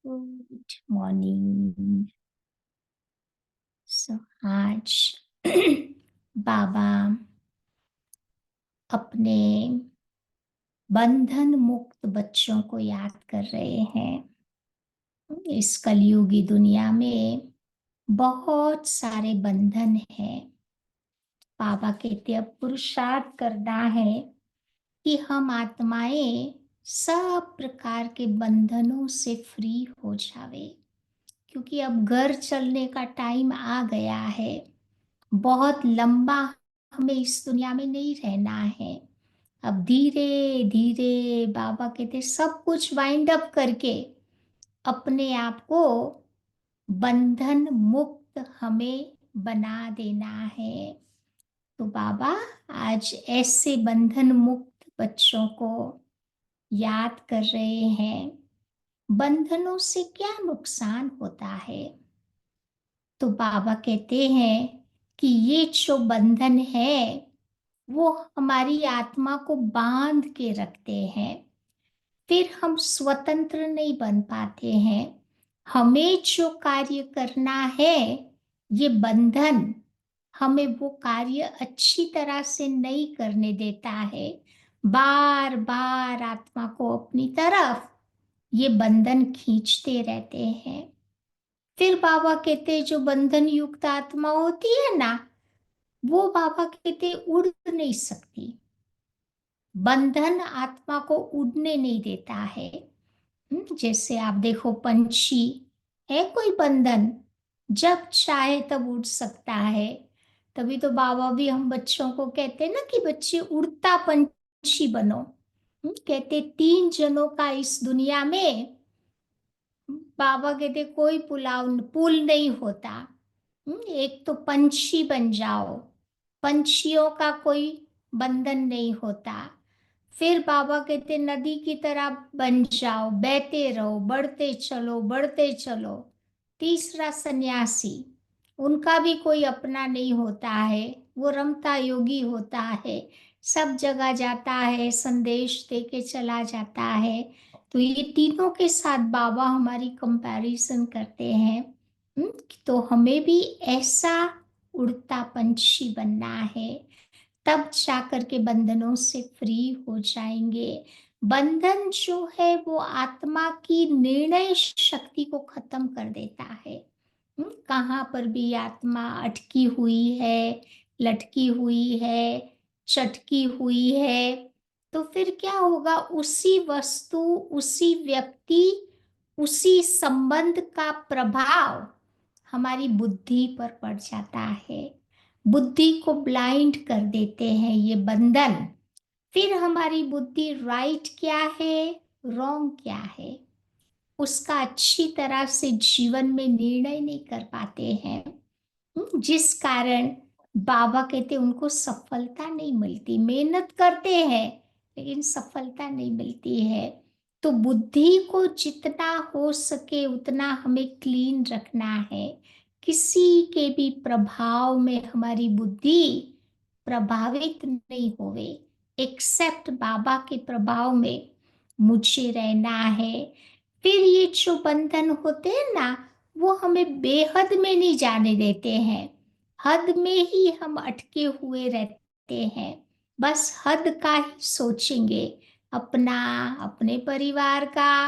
Good morning. सो आज बाबा अपने बंधन मुक्त बच्चों को याद कर रहे हैं। इस कलयुगी दुनिया में बहुत सारे बंधन हैं। बाबा कहते अब पुरुषार्थ करना है कि हम आत्माएं सब प्रकार के बंधनों से फ्री हो जावे, क्योंकि अब घर चलने का टाइम आ गया है। बहुत लंबा हमें इस दुनिया में नहीं रहना है। अब धीरे धीरे बाबा कहते सब कुछ वाइंड अप करके अपने आप को बंधन मुक्त हमें बना देना है। तो बाबा आज ऐसे बंधन मुक्त बच्चों को याद कर रहे हैं। बंधनों से क्या नुकसान होता है? तो बाबा कहते हैं कि ये जो बंधन है वो हमारी आत्मा को बांध के रखते हैं। फिर हम स्वतंत्र नहीं बन पाते हैं। हमें जो कार्य करना है, ये बंधन हमें वो कार्य अच्छी तरह से नहीं करने देता है। बार बार आत्मा को अपनी तरफ ये बंधन खींचते रहते हैं। फिर बाबा कहते हैं जो बंधन युक्त आत्मा होती है ना, वो बाबा कहते उड़ नहीं सकती। बंधन आत्मा को उड़ने नहीं देता है। जैसे आप देखो पंछी है, कोई बंधन जब चाहे तब उड़ सकता है। तभी तो बाबा भी हम बच्चों को कहते हैं ना कि बच्चे उड़ता पंछी बनो। कहते 3 जनों का इस दुनिया में बाबा कहते कोई पुल नहीं होता। एक तो पंछी बन जाओ, पंछियों का कोई बंधन नहीं होता। फिर बाबा कहते नदी की तरह बन जाओ, बहते रहो, बढ़ते चलो बढ़ते चलो। तीसरा सन्यासी, उनका भी कोई अपना नहीं होता है, वो रमता योगी होता है, सब जगह जाता है, संदेश दे के चला जाता है। तो ये तीनों के साथ बाबा हमारी कंपैरिजन करते हैं। तो हमें भी ऐसा उड़ता पंछी बनना है, तब जाकर के बंधनों से फ्री हो जाएंगे। बंधन जो है वो आत्मा की निर्णय शक्ति को खत्म कर देता है। कहाँ पर भी आत्मा अटकी हुई है, लटकी हुई है, चटकी हुई है, तो फिर क्या होगा? उसी वस्तु, उसी व्यक्ति, उसी संबंध का प्रभाव हमारी बुद्धि पर पड़ जाता है। बुद्धि को ब्लाइंड कर देते हैं ये बंधन। फिर हमारी बुद्धि राइट क्या है, रॉन्ग क्या है, उसका अच्छी तरह से जीवन में निर्णय नहीं कर पाते हैं। जिस कारण बाबा कहते उनको सफलता नहीं मिलती। मेहनत करते हैं लेकिन सफलता नहीं मिलती है। तो बुद्धि को जितना हो सके उतना हमें क्लीन रखना है। किसी के भी प्रभाव में हमारी बुद्धि प्रभावित नहीं होवे, एक्सेप्ट बाबा के प्रभाव में मुझे रहना है। फिर ये जो बंधन होते हैं ना, वो हमें बेहद में नहीं जाने देते हैं। हद में ही हम अटके हुए रहते हैं। बस हद का ही सोचेंगे, अपना, अपने परिवार का,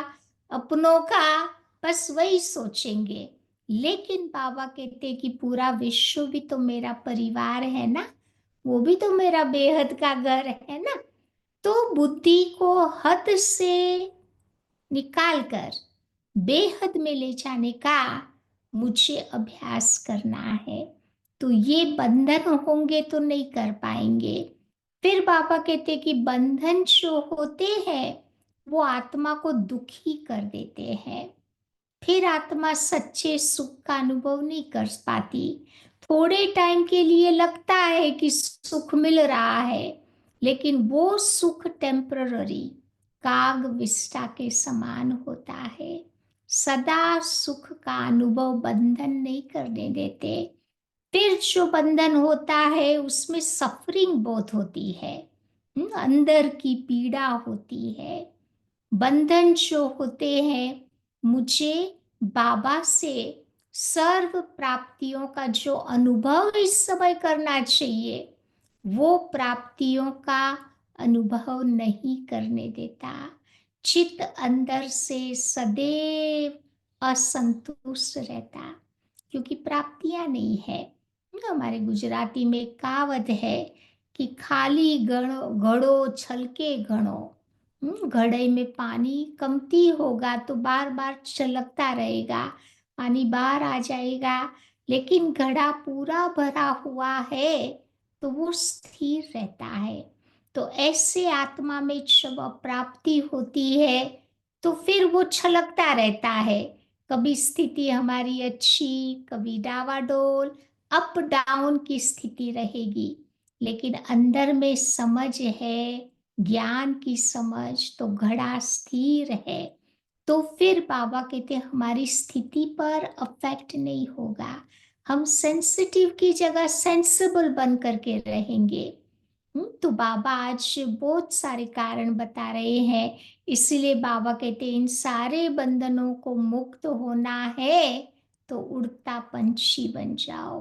अपनों का, बस वही सोचेंगे। लेकिन बाबा कहते कि पूरा विश्व भी तो मेरा परिवार है ना, वो भी तो मेरा बेहद का घर है ना। तो बुद्धि को हद से निकाल कर बेहद में ले जाने का मुझे अभ्यास करना है। तो ये बंधन होंगे तो नहीं कर पाएंगे। फिर बाबा कहते कि बंधन जो होते हैं वो आत्मा को दुखी कर देते हैं। फिर आत्मा सच्चे सुख का अनुभव नहीं कर पाती। थोड़े टाइम के लिए लगता है कि सुख मिल रहा है, लेकिन वो सुख टेम्पररी, काग विष्टा के समान होता है। सदा सुख का अनुभव बंधन नहीं करने देते। फिर जो बंधन होता है उसमें सफरिंग बहुत होती है। अंदर की पीड़ा होती है। बंधन जो होते हैं मुझे बाबा से सर्व प्राप्तियों का जो अनुभव इस समय करना चाहिए, वो प्राप्तियों का अनुभव नहीं करने देता। चित्त अंदर से सदैव असंतुष्ट रहता, क्योंकि प्राप्तियां नहीं है। हमारे गुजराती में एक कहावत है कि खाली घड़ो घड़ो छलके घड़ो। घड़े में पानी कमती होगा तो बार बार छलकता रहेगा, पानी बाहर आ जाएगा। लेकिन घड़ा पूरा भरा हुआ है तो वो स्थिर रहता है। तो ऐसे आत्मा में जब प्राप्ति होती है तो फिर वो छलकता रहता है। कभी स्थिति हमारी अच्छी, कभी डावाडोल, अप डाउन की स्थिति रहेगी, लेकिन अंदर में समझ है, ज्ञान की समझ, तो घड़ा स्थिर है। तो फिर बाबा कहते हैं हमारी स्थिति पर अफेक्ट नहीं होगा। हम सेंसिटिव की जगह सेंसिबल बन करके रहेंगे। तो बाबा आज बहुत सारे कारण बता रहे हैं। इसीलिए बाबा कहते हैं इन सारे बंधनों को मुक्त होना है तो उड़ता पंछी बन जाओ।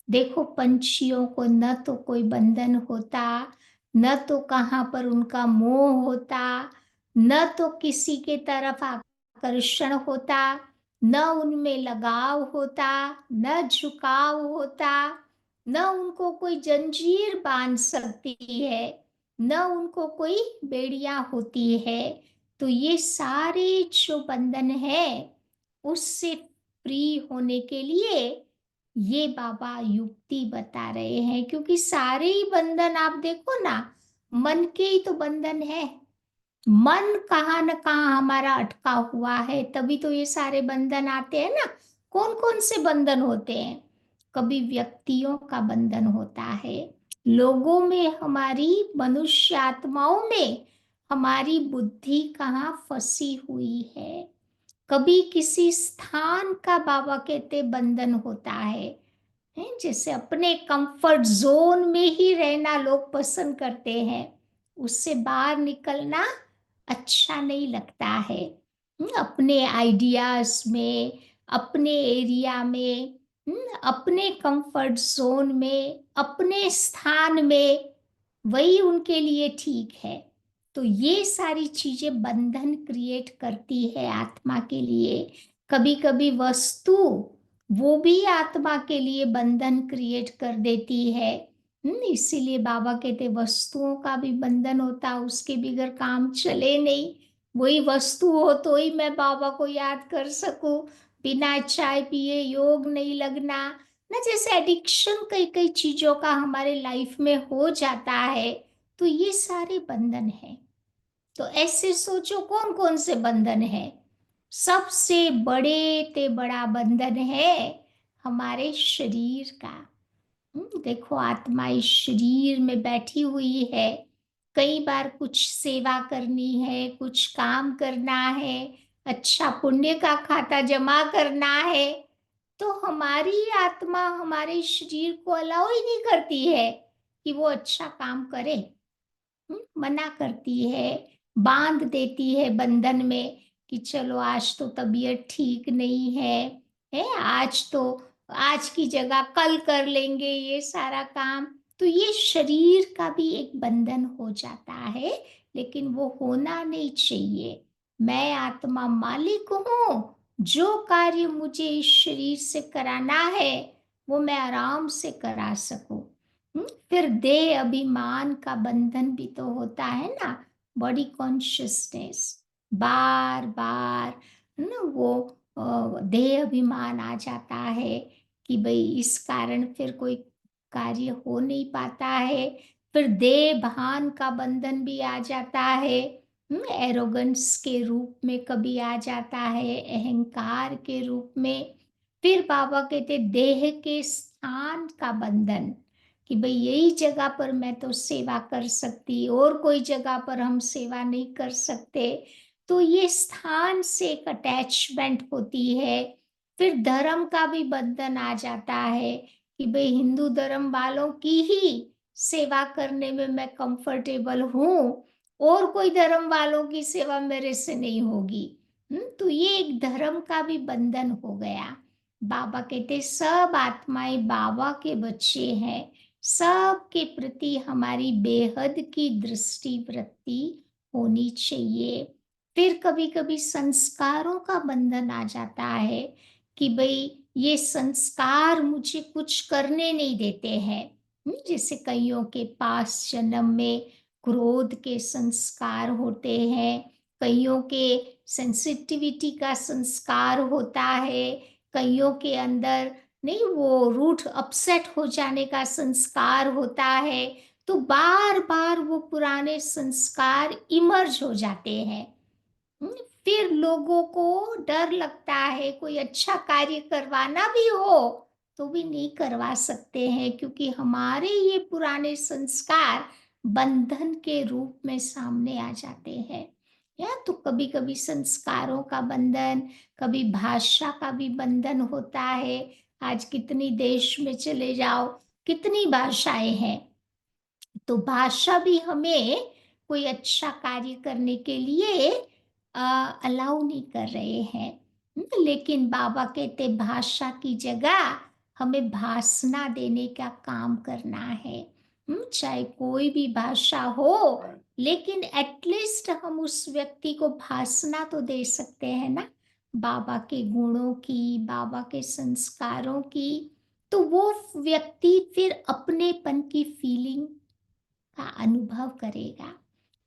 देखो पंछियों को न तो कोई बंधन होता, न तो कहाँ पर उनका मोह होता, न तो किसी के तरफ आकर्षण होता, न उनमें लगाव होता, न झुकाव होता, न उनको कोई जंजीर बांध सकती है, न उनको कोई बेड़ियां होती है। तो ये सारे जो बंधन है उससे फ्री होने के लिए ये बाबा युक्ति बता रहे हैं। क्योंकि सारे ही बंधन आप देखो ना, मन के ही तो बंधन है। मन कहाँ न कहाँ हमारा अटका हुआ है, तभी तो ये सारे बंधन आते हैं ना। कौन कौन से बंधन होते हैं? कभी व्यक्तियों का बंधन होता है, लोगों में, हमारी मनुष्य आत्माओं में हमारी बुद्धि कहाँ फंसी हुई है। कभी किसी स्थान का बाबा कहते बंधन होता है, जैसे अपने कंफर्ट जोन में ही रहना लोग पसंद करते हैं, उससे बाहर निकलना अच्छा नहीं लगता है। अपने आइडियाज में, अपने एरिया में, अपने कंफर्ट जोन में, अपने स्थान में, वही उनके लिए ठीक है। तो ये सारी चीजें बंधन क्रिएट करती है आत्मा के लिए। कभी कभी वस्तु, वो भी आत्मा के लिए बंधन क्रिएट कर देती है। इसीलिए बाबा कहते वस्तुओं का भी बंधन होता, उसके बगैर काम चले नहीं। वही वस्तु हो तो ही मैं बाबा को याद कर सकूं, बिना चाय पिए योग नहीं लगना ना। जैसे एडिक्शन कई कई चीजों का हमारे लाइफ में हो जाता है, तो ये सारे बंधन है। तो ऐसे सोचो कौन कौन से बंधन है। सबसे बड़े ते बड़ा बंधन है हमारे शरीर का। देखो आत्मा इस शरीर में बैठी हुई है, कई बार कुछ सेवा करनी है, कुछ काम करना है, अच्छा पुण्य का खाता जमा करना है, तो हमारी आत्मा हमारे शरीर को अलाउ ही नहीं करती है कि वो अच्छा काम करे। मना करती है, बांध देती है बंधन में कि चलो आज तो तबीयत ठीक नहीं है आज तो, आज की जगह कल कर लेंगे ये सारा काम। तो ये शरीर का भी एक बंधन हो जाता है, लेकिन वो होना नहीं चाहिए। मैं आत्मा मालिक हूँ, जो कार्य मुझे इस शरीर से कराना है वो मैं आराम से करा सकूं। फिर देह अभिमान का बंधन भी तो होता है ना, बॉडी कॉन्शियसनेस, बार बार ना वो देह अभिमान आ जाता है कि भाई इस कारण फिर कोई कार्य हो नहीं पाता है। फिर देह भान का बंधन भी आ जाता है, एरोगेंस के रूप में कभी आ जाता है, अहंकार के रूप में। फिर बाबा कहते देह के स्थान का बंधन कि भाई यही जगह पर मैं तो सेवा कर सकती, और कोई जगह पर हम सेवा नहीं कर सकते। तो ये स्थान से एक अटैचमेंट होती है। फिर धर्म का भी बंधन आ जाता है कि भाई हिंदू धर्म वालों की ही सेवा करने में मैं कंफर्टेबल हूँ, और कोई धर्म वालों की सेवा मेरे से नहीं होगी। तो ये एक धर्म का भी बंधन हो गया। बाबा कहते सब आत्माएं बाबा के बच्चे हैं, सबके प्रति हमारी बेहद की दृष्टि वृत्ति होनी चाहिए। फिर कभी कभी संस्कारों का बंधन आ जाता है कि भाई ये संस्कार मुझे कुछ करने नहीं देते हैं। जैसे कईयों के पास जन्म में क्रोध के संस्कार होते हैं, कईयों के सेंसिटिविटी का संस्कार होता है, कईयों के अंदर नहीं वो रूठ अपसेट हो जाने का संस्कार होता है। तो बार बार वो पुराने संस्कार इमर्ज हो जाते हैं। हम्म, फिर लोगों को डर लगता है, कोई अच्छा कार्य करवाना भी हो तो भी नहीं करवा सकते हैं, क्योंकि हमारे ये पुराने संस्कार बंधन के रूप में सामने आ जाते हैं। या तो कभी कभी संस्कारों का बंधन, कभी भाषा का भी बंधन होता है। आज कितनी देश में चले जाओ, कितनी भाषाएं हैं, तो भाषा भी हमें कोई अच्छा कार्य करने के लिए अलाउ नहीं कर रहे हैं। लेकिन बाबा कहते भाषा की जगह हमें भाषणा देने का काम करना है। चाहे कोई भी भाषा हो, लेकिन एटलीस्ट हम उस व्यक्ति को भाषणा तो दे सकते हैं ना, बाबा के गुणों की, बाबा के संस्कारों की। तो वो व्यक्ति फिर अपनेपन की फीलिंग का अनुभव करेगा।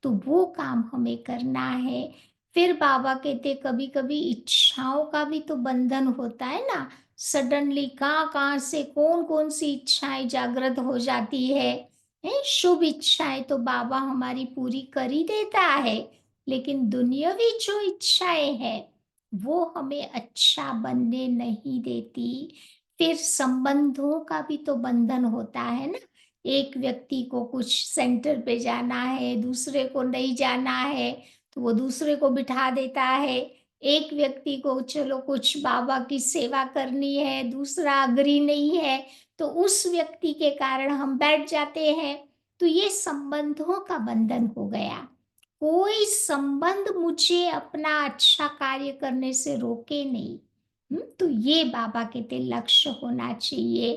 तो वो काम हमें करना है। फिर बाबा कहते कभी कभी इच्छाओं का भी तो बंधन होता है ना। सडनली कहाँ कहाँ से कौन कौन सी इच्छाएं जागृत हो जाती है। शुभ इच्छाएं तो बाबा हमारी पूरी कर ही देता है, लेकिन दुनियावी जो इच्छाएं हैं वो हमें अच्छा बनने नहीं देती। फिर संबंधों का भी तो बंधन होता है ना। एक व्यक्ति को कुछ सेंटर पे जाना है, दूसरे को नहीं जाना है, तो वो दूसरे को बिठा देता है। एक व्यक्ति को चलो कुछ बाबा की सेवा करनी है, दूसरा अग्री नहीं है, तो उस व्यक्ति के कारण हम बैठ जाते हैं। तो ये संबंधों का बंधन हो गया। कोई संबंध मुझे अपना अच्छा कार्य करने से रोके नहीं। तो ये बाबा कहते लक्ष्य होना चाहिए।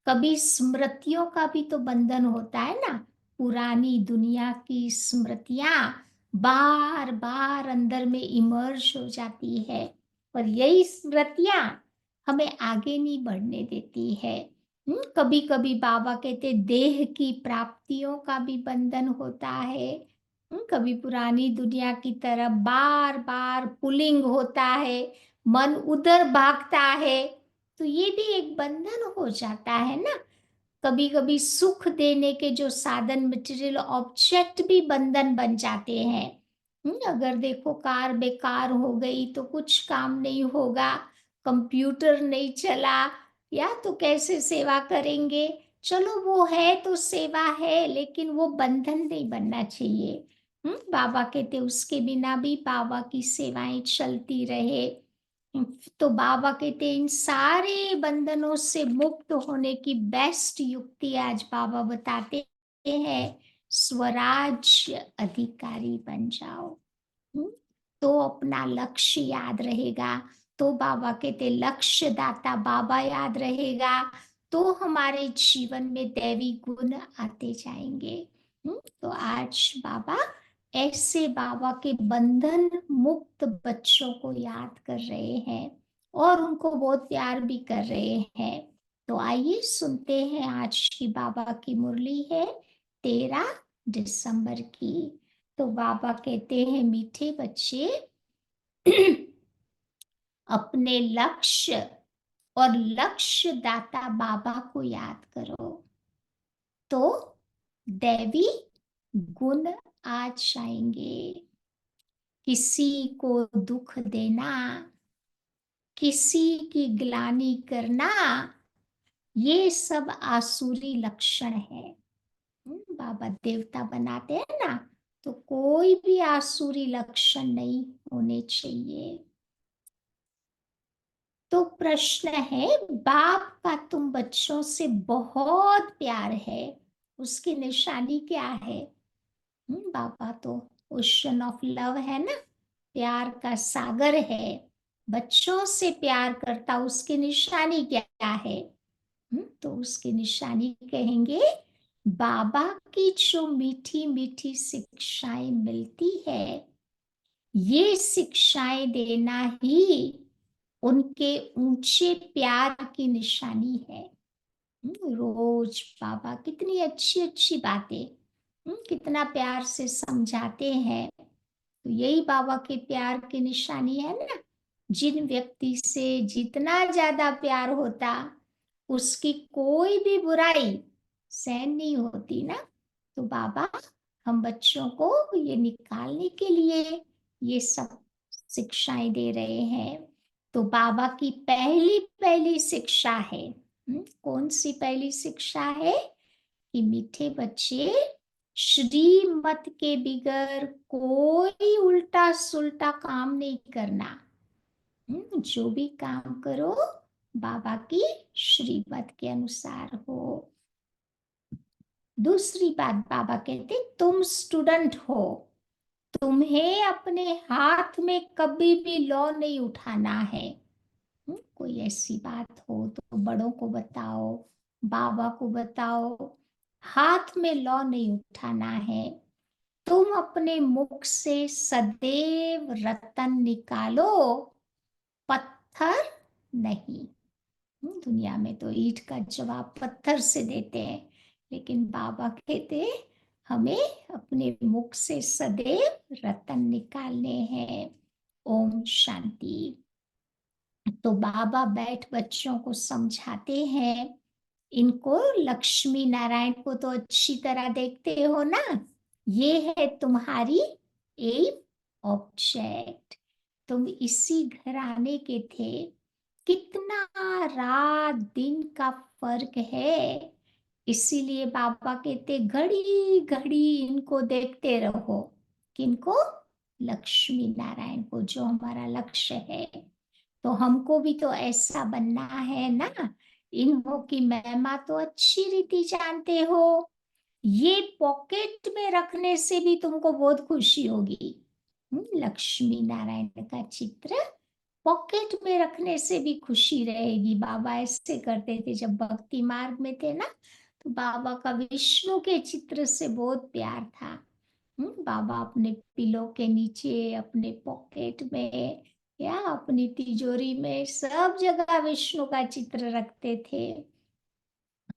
कभी स्मृतियों का भी तो बंधन होता है ना। पुरानी दुनिया की स्मृतियां बार बार अंदर में इमर्ज हो जाती है, और यही स्मृतियां हमें आगे नहीं बढ़ने देती है। कभी कभी बाबा कहते देह की प्राप्तियों का भी बंधन होता है। कभी पुरानी दुनिया की तरफ बार बार पुलिंग होता है, मन उधर भागता है, तो ये भी एक बंधन हो जाता है ना। कभी कभी सुख देने के जो साधन मटेरियल ऑब्जेक्ट भी बंधन बन जाते हैं। अगर देखो कार बेकार हो गई तो कुछ काम नहीं होगा, कंप्यूटर नहीं चला, या तो कैसे सेवा करेंगे। चलो वो है तो सेवा है, लेकिन वो बंधन नहीं बनना चाहिए। बाबा कहते उसके बिना भी बाबा की सेवाएं चलती रहे। तो बाबा कहते इन सारे बंधनों से मुक्त होने की बेस्ट युक्ति आज बाबा बताते हैं, स्वराज्य अधिकारी बन जाओ। हम्म, तो अपना लक्ष्य याद रहेगा, तो बाबा कहते लक्ष्य दाता बाबा याद रहेगा, तो हमारे जीवन में दैवी गुण आते जाएंगे। तो आज बाबा ऐसे बाबा के बंधन मुक्त बच्चों को याद कर रहे हैं, और उनको बहुत प्यार भी कर रहे हैं। तो आइए सुनते हैं, आज की बाबा की मुरली है 13 दिसंबर की। तो बाबा कहते हैं मीठे बच्चे, अपने लक्ष्य और लक्ष्य दाता बाबा को याद करो, तो दैवी गुण आ जाएंगे। किसी को दुख देना, किसी की ग्लानि करना, ये सब आसुरी लक्षण है। बाबा देवता बनाते हैं ना, तो कोई भी आसुरी लक्षण नहीं होने चाहिए। तो प्रश्न है, बाप का तुम बच्चों से बहुत प्यार है, उसकी निशानी क्या है? बाबा तो ओशन ऑफ लव है ना, प्यार का सागर है, बच्चों से प्यार करता, उसकी निशानी क्या है? तो उसकी निशानी कहेंगे, बाबा की जो मीठी मीठी शिक्षाएं मिलती है, ये शिक्षाएं देना ही उनके ऊंचे प्यार की निशानी है। रोज बाबा कितनी अच्छी अच्छी बातें, कितना प्यार से समझाते हैं। तो यही बाबा के प्यार की निशानी है ना। जिन व्यक्ति से जितना ज्यादा प्यार होता, उसकी कोई भी बुराई सहन नहीं होती ना। तो बाबा हम बच्चों को ये निकालने के लिए ये सब शिक्षाएं दे रहे हैं। तो बाबा की पहली पहली शिक्षा है, कौन सी पहली शिक्षा है? कि मीठे बच्चे, श्रीमत के बिगर कोई उल्टा सुल्टा काम नहीं करना। जो भी काम करो बाबा की श्रीमत के अनुसार हो। दूसरी बात बाबा कहते, तुम स्टूडेंट हो, तुम्हें अपने हाथ में कभी भी लॉ नहीं उठाना है। कोई ऐसी बात हो तो बड़ों को बताओ, बाबा को बताओ, हाथ में लॉ नहीं उठाना है। तुम अपने मुख से सदैव रतन निकालो, पत्थर नहीं। दुनिया में तो ईंट का जवाब पत्थर से देते हैं, लेकिन बाबा कहते हमें अपने मुख से सदैव रतन निकालने हैं। ओम शांति। तो बाबा बैठ बच्चों को समझाते हैं। इनको लक्ष्मी नारायण को तो अच्छी तरह देखते हो ना, ये है तुम्हारी एम ऑब्जेक्ट। तुम इसी घराने के थे। कितना रात दिन का फर्क है। इसीलिए बाबा कहते घड़ी घड़ी इनको देखते रहो। किनको? लक्ष्मी नारायण को, जो हमारा लक्ष्य है। तो हमको भी तो ऐसा बनना है ना। इन्हों की महिमा तो अच्छी रीति जानते हो। ये पॉकेट में रखने से भी तुमको बहुत खुशी होगी। लक्ष्मी नारायण का चित्र पॉकेट में रखने से भी खुशी रहेगी। बाबा ऐसे करते थे जब भक्ति मार्ग में थे ना। तो बाबा का विष्णु के चित्र से बहुत प्यार था। बाबा अपने पिलो के नीचे, अपने पॉकेट में, या अपनी तिजोरी में, सब जगह विष्णु का चित्र रखते थे।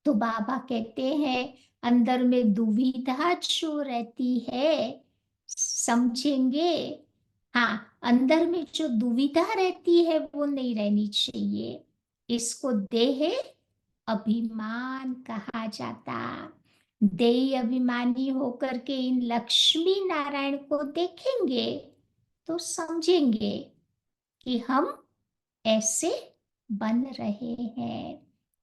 तो बाबा कहते हैं अंदर में दुविधा जो रहती है, समझेंगे। हाँ, अंदर में जो दुविधा रहती है वो नहीं रहनी चाहिए। इसको देह अभिमान कहा जाता। देह अभिमानी होकर के इन लक्ष्मी नारायण को देखेंगे तो समझेंगे कि हम ऐसे बन रहे हैं।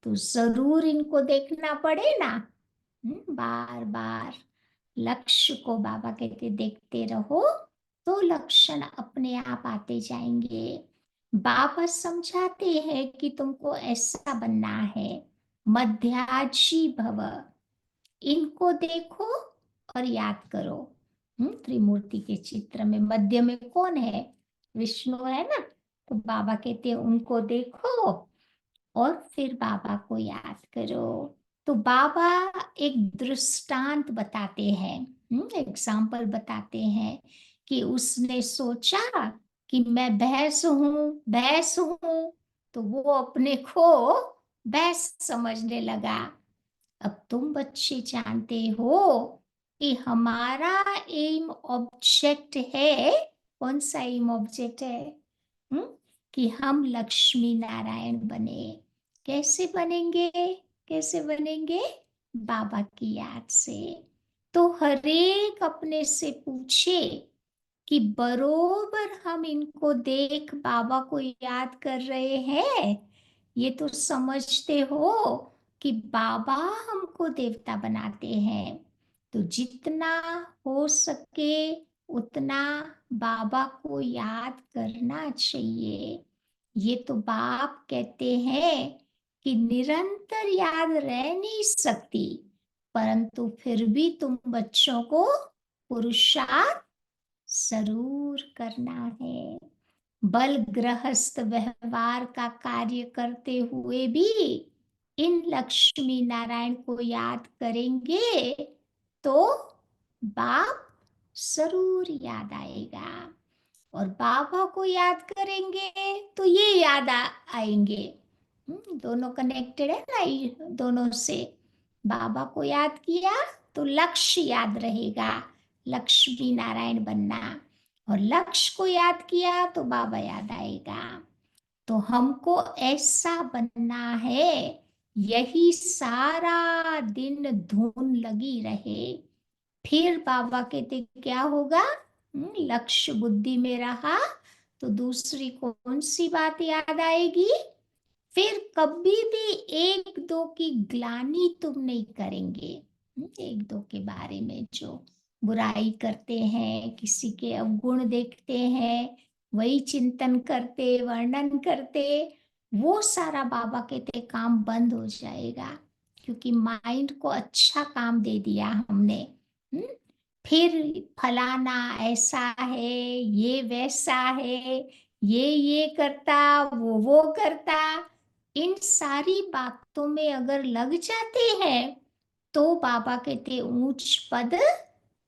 तो जरूर इनको देखना पड़े ना, बार बार। लक्ष्य को बाबा कहते देखते रहो, तो लक्षण अपने आप आते जाएंगे। बाबा समझाते हैं कि तुमको ऐसा बनना है। मध्याजी भव, इनको देखो और याद करो। त्रिमूर्ति के चित्र में मध्य में कौन है? विष्णु है ना। तो बाबा कहते हैं उनको देखो और फिर बाबा को याद करो। तो बाबा एक दृष्टांत बताते हैं, एग्जाम्पल बताते हैं कि उसने सोचा कि मैं भैंस हूं, भैंस हूं। तो वो अपने को भैंस समझने लगा। अब तुम बच्चे जानते हो कि हमारा एम ऑब्जेक्ट है। कौन सा एम ऑब्जेक्ट है? हम्म? कि हम लक्ष्मी नारायण बने। कैसे बनेंगे? कैसे बनेंगे? बाबा की याद से। तो हरेक अपने से पूछे कि बरोबर हम इनको देख बाबा को याद कर रहे हैं, ये तो समझते हो कि बाबा हमको देवता बनाते हैं। तो जितना हो सके उतना बाबा को याद करना चाहिए। ये तो बाप कहते हैं कि निरंतर याद रह नहीं सकती, परंतु फिर भी तुम बच्चों को पुरुषार्थ जरूर करना है। बल गृहस्थ व्यवहार का कार्य करते हुए भी इन लक्ष्मी नारायण को याद करेंगे तो बाप जरूर याद आएगा। और बाबा को याद करेंगे तो ये आएंगे। दोनों कनेक्टेड है ना, ये दोनों से। बाबा को याद किया तो लक्ष्य याद रहेगा, लक्ष्मी नारायण बनना। और लक्ष्य को याद किया तो बाबा याद आएगा। तो हमको ऐसा बनना है, यही सारा दिन धुन लगी रहे। फिर बाबा कहते क्या होगा? लक्ष्य बुद्धि में रहा तो दूसरी कौन सी बात याद आएगी? फिर कभी भी एक दो की ग्लानि तुम नहीं करेंगे। एक दो के बारे में जो बुराई करते हैं, किसी के अवगुण देखते हैं, वही चिंतन करते, वर्णन करते, वो सारा बाबा कहते काम बंद हो जाएगा। क्योंकि माइंड को अच्छा काम दे दिया हमने। हम्म? फिर फलाना ऐसा है, ये वैसा है, ये करता, वो करता, इन सारी बातों में अगर लग जाते हैं तो बाबा कहते ऊंच पद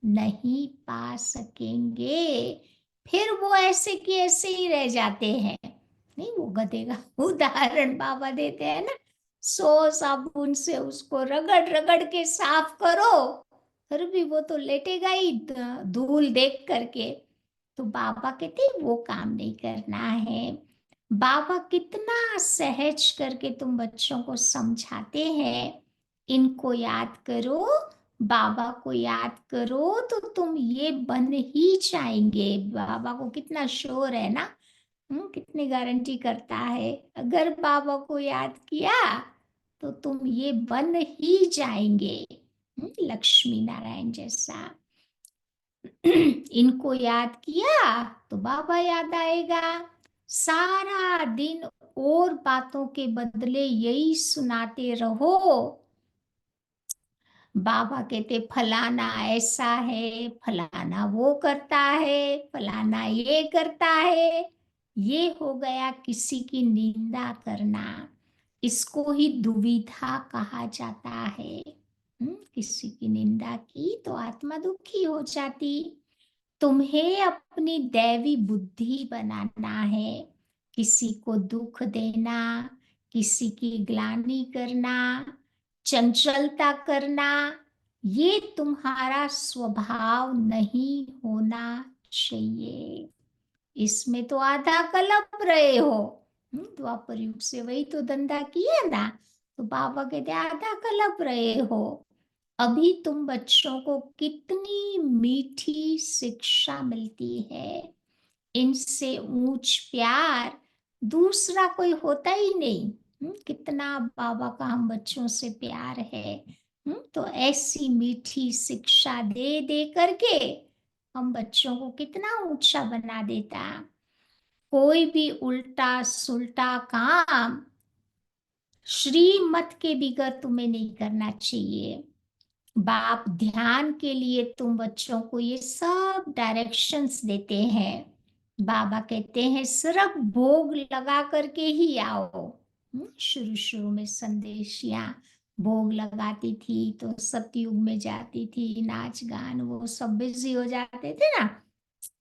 नहीं पा सकेंगे। फिर वो ऐसे की ऐसे ही रह जाते हैं। नहीं, वो गधे का उदाहरण बाबा देते हैं ना, 100 साबुन से उसको रगड़ रगड़ के साफ करो, फिर भी वो तो लेटेगा ही धूल देख करके। तो बाबा कहते वो काम नहीं करना है। बाबा कितना सहज करके तुम बच्चों को समझाते हैं, इनको याद करो, बाबा को याद करो तो तुम ये बन ही जाएंगे। बाबा को कितना श्योर है ना, कितनी गारंटी करता है, अगर बाबा को याद किया तो तुम ये बन ही जाएंगे। लक्ष्मी नारायण जैसा। इनको याद किया तो बाबा याद आएगा। सारा दिन और बातों के बदले यही सुनाते रहो। बाबा कहते फलाना ऐसा है, फलाना वो करता है, फलाना ये करता है। ये हो गया किसी की निंदा करना। इसको ही दुविधा कहा जाता है। किसी की निंदा की तो आत्मा दुखी हो जाती। तुम्हें अपनी दैवी बुद्धि बनाना है। किसी को दुख देना, किसी की ग्लानि करना, चंचलता करना, ये तुम्हारा स्वभाव नहीं होना चाहिए। इसमें तो आधा कलप रहे हो। द्वापर युग से वही तो धंधा किया ना। तो बाबा कहते आधा कलप रहे हो। अभी तुम बच्चों को कितनी मीठी शिक्षा मिलती है। इनसे ऊंच प्यार दूसरा कोई होता ही नहीं। कितना बाबा का हम बच्चों से प्यार है। तो ऐसी मीठी शिक्षा दे दे करके हम बच्चों को कितना ऊंचा बना देता। कोई भी उल्टा सुल्टा काम श्रीमत के बिगैर तुम्हें नहीं करना चाहिए। बाप ध्यान के लिए तुम बच्चों को ये सब डायरेक्शंस देते हैं। बाबा कहते हैं सिर्फ भोग लगा करके ही आओ। शुरू शुरू में संदेशियां भोग लगाती थी तो सतयुग में जाती थी, नाच गान वो सब बिजी हो जाते थे ना।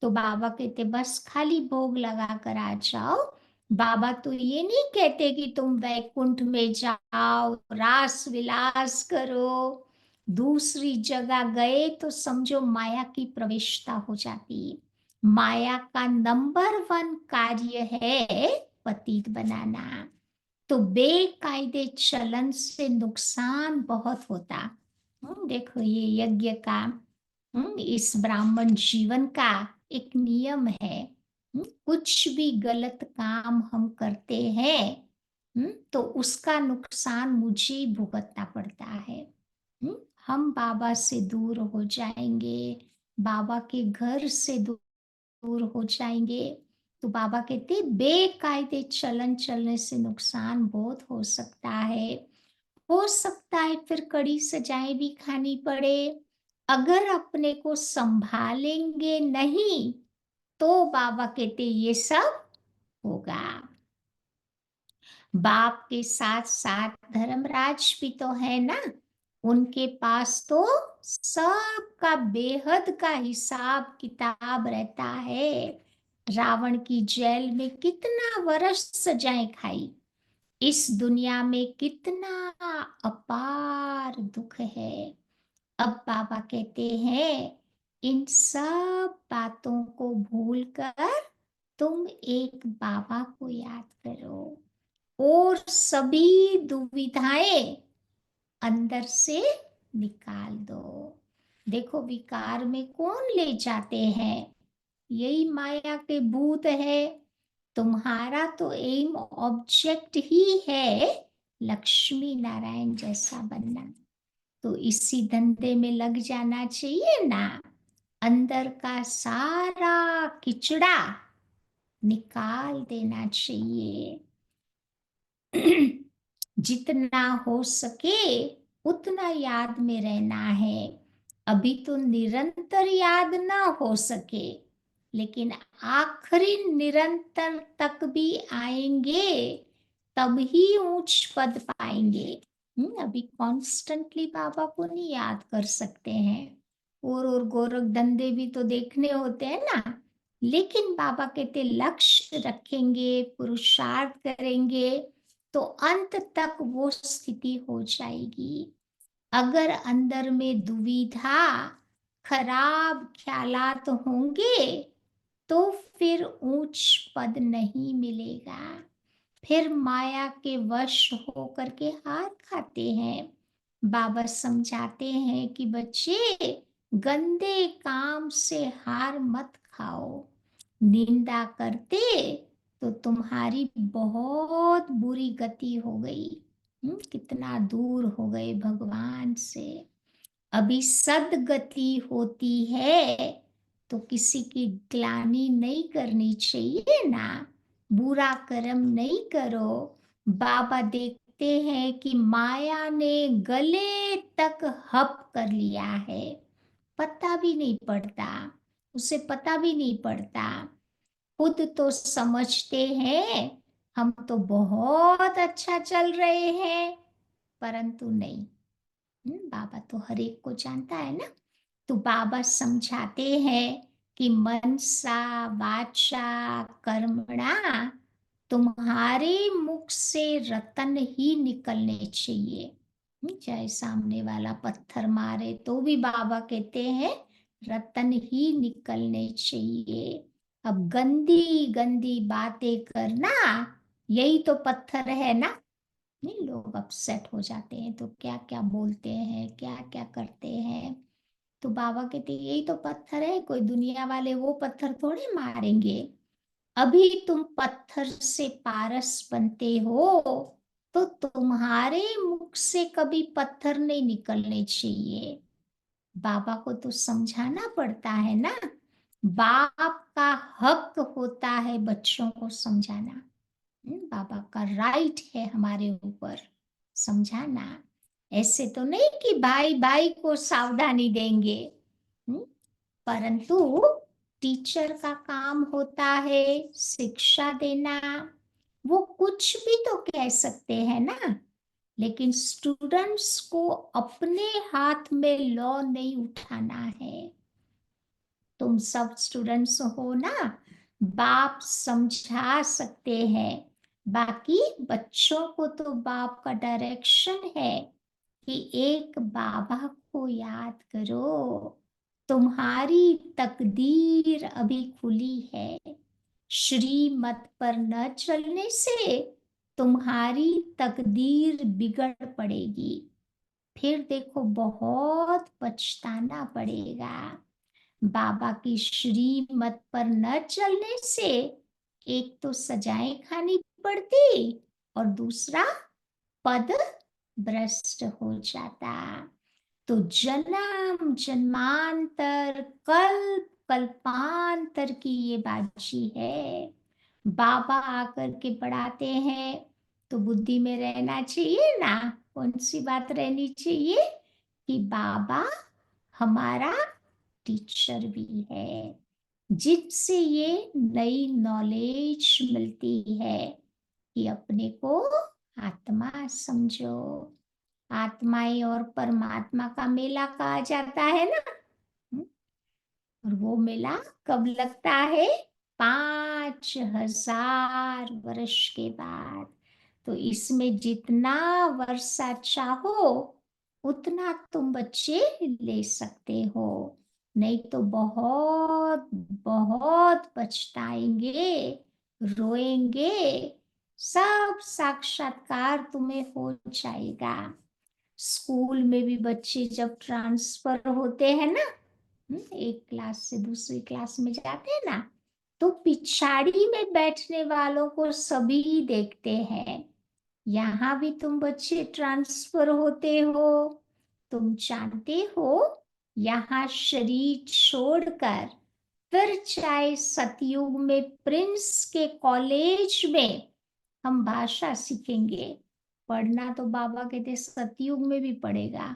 तो बाबा कहते बस खाली भोग लगा कर आ जाओ। बाबा तो ये नहीं कहते कि तुम वैकुंठ में जाओ, रास विलास करो। दूसरी जगह गए तो समझो माया की प्रवेशता हो जाती। माया का नंबर 1 कार्य है पतित बनाना। तो बेकायदे चलन से नुकसान बहुत होता। देखो ये यज्ञ का, इस ब्राह्मण जीवन का एक नियम है। कुछ भी गलत काम हम करते हैं, तो उसका नुकसान मुझे ही भुगतना पड़ता है। हम बाबा से दूर हो जाएंगे, बाबा के घर से दूर हो जाएंगे। तो बाबा कहते बेकायदे चलन चलने से नुकसान बहुत हो सकता है। हो सकता है फिर कड़ी सजाएं भी खानी पड़े। अगर अपने को संभालेंगे नहीं तो बाबा कहते ये सब होगा। बाप के साथ साथ धर्मराज भी तो है ना, उनके पास तो सबका बेहद का हिसाब किताब रहता है। रावण की जेल में कितना वर्ष सजाएं खाई, इस दुनिया में कितना अपार दुख है। अब बाबा कहते हैं इन सब बातों को भूलकर तुम एक बाबा को याद करो और सभी दुविधाएं अंदर से निकाल दो। देखो विकार में कौन ले जाते हैं, यही माया के भूत है। तुम्हारा तो एम ऑब्जेक्ट ही है लक्ष्मी नारायण जैसा बनना, तो इसी धंधे में लग जाना चाहिए ना। अंदर का सारा किचड़ा निकाल देना चाहिए। जितना हो सके उतना याद में रहना है। अभी तो निरंतर याद ना हो सके, लेकिन आखिरी निरंतर तक भी आएंगे तब ही ऊंच पद पाएंगे। अभी कॉन्स्टेंटली बाबा को नहीं याद कर सकते हैं, और गोरख धंधे भी तो देखने होते हैं ना। लेकिन बाबा कहते लक्ष्य रखेंगे, पुरुषार्थ करेंगे तो अंत तक वो स्थिति हो जाएगी। अगर अंदर में दुविधा, खराब ख्यालात होंगे तो फिर ऊंच पद नहीं मिलेगा, फिर माया के वश होकर के हार खाते हैं। बाबा समझाते हैं कि बच्चे गंदे काम से हार मत खाओ, निंदा करते तो तुम्हारी बहुत बुरी गति हो गई। कितना दूर हो गए भगवान से। अभी सदगति होती है तो किसी की ग्लानि नहीं करनी चाहिए ना, बुरा कर्म नहीं करो। बाबा देखते हैं कि माया ने गले तक हप कर लिया है, पता भी नहीं पड़ता, उसे पता भी नहीं पड़ता। खुद तो समझते हैं हम तो बहुत अच्छा चल रहे हैं, परंतु नहीं। बाबा तो हर एक को जानता है ना। तो बाबा समझाते हैं कि मनसा वाचा कर्मणा, तुम्हारे मुख से रतन ही निकलने चाहिए। चाहे सामने वाला पत्थर मारे तो भी बाबा कहते हैं रतन ही निकलने चाहिए। अब गंदी गंदी बातें करना यही तो पत्थर है ना। नहीं, लोग अपसेट हो जाते हैं तो क्या क्या बोलते हैं, क्या क्या करते हैं। तो बाबा कहते यही तो पत्थर है, कोई दुनिया वाले वो पत्थर थोड़े मारेंगे। अभी तुम पत्थर से पारस बनते हो तो तुम्हारे मुख से कभी पत्थर नहीं निकलने चाहिए। बाबा को तो समझाना पड़ता है ना, बाप का हक होता है बच्चों को समझाना। बाबा का राइट है हमारे ऊपर समझाना। ऐसे तो नहीं कि भाई भाई को सावधानी देंगे, हम्म, परंतु टीचर का काम होता है शिक्षा देना। वो कुछ भी तो कह सकते हैं ना, लेकिन स्टूडेंट्स को अपने हाथ में लॉ नहीं उठाना है। तुम सब स्टूडेंट्स हो ना, बाप समझा सकते हैं, बाकी बच्चों को तो बाप का डायरेक्शन है कि एक बाबा को याद करो, तुम्हारी तकदीर अभी खुली है, श्रीमत पर न चलने से तुम्हारी तकदीर बिगड़ पड़ेगी, फिर देखो बहुत पछताना पड़ेगा। बाबा की श्रीमत पर न चलने से एक तो सजाएं खानी पड़ती और दूसरा पद भ्रष्ट हो जाता। तो जन्म जन्मांतर कल्प कल्पांतर की ये बाजी है। बाबा आकर के पढ़ाते हैं तो बुद्धि में रहना चाहिए ना, कौन सी बात रहनी चाहिए कि बाबा हमारा टीचर भी है, जिनसे ये नई नॉलेज मिलती है कि अपने को आत्मा समझो। आत्माएं और परमात्मा का मेला कहा जाता है ना। हम्म, और वो मेला कब लगता है? 5,000 वर्ष के बाद। तो इसमें जितना वर्षा चाहो उतना तुम बच्चे ले सकते हो, नहीं तो बहुत बहुत पछताएंगे, रोएंगे। सब साक्षात्कार तुम्हें हो जाएगा। स्कूल में भी बच्चे जब ट्रांसफर होते हैं ना, एक क्लास से दूसरी क्लास में जाते हैं ना, तो पिछाड़ी में बैठने वालों को सभी देखते हैं। यहाँ भी तुम बच्चे ट्रांसफर होते हो, तुम जानते हो। यहाँ शरीर छोड़कर फिर चाहे सतयुग में प्रिंस के कॉलेज में हम भाषा सीखेंगे। पढ़ना तो बाबा कहते सतयुग में भी पढ़ेगा,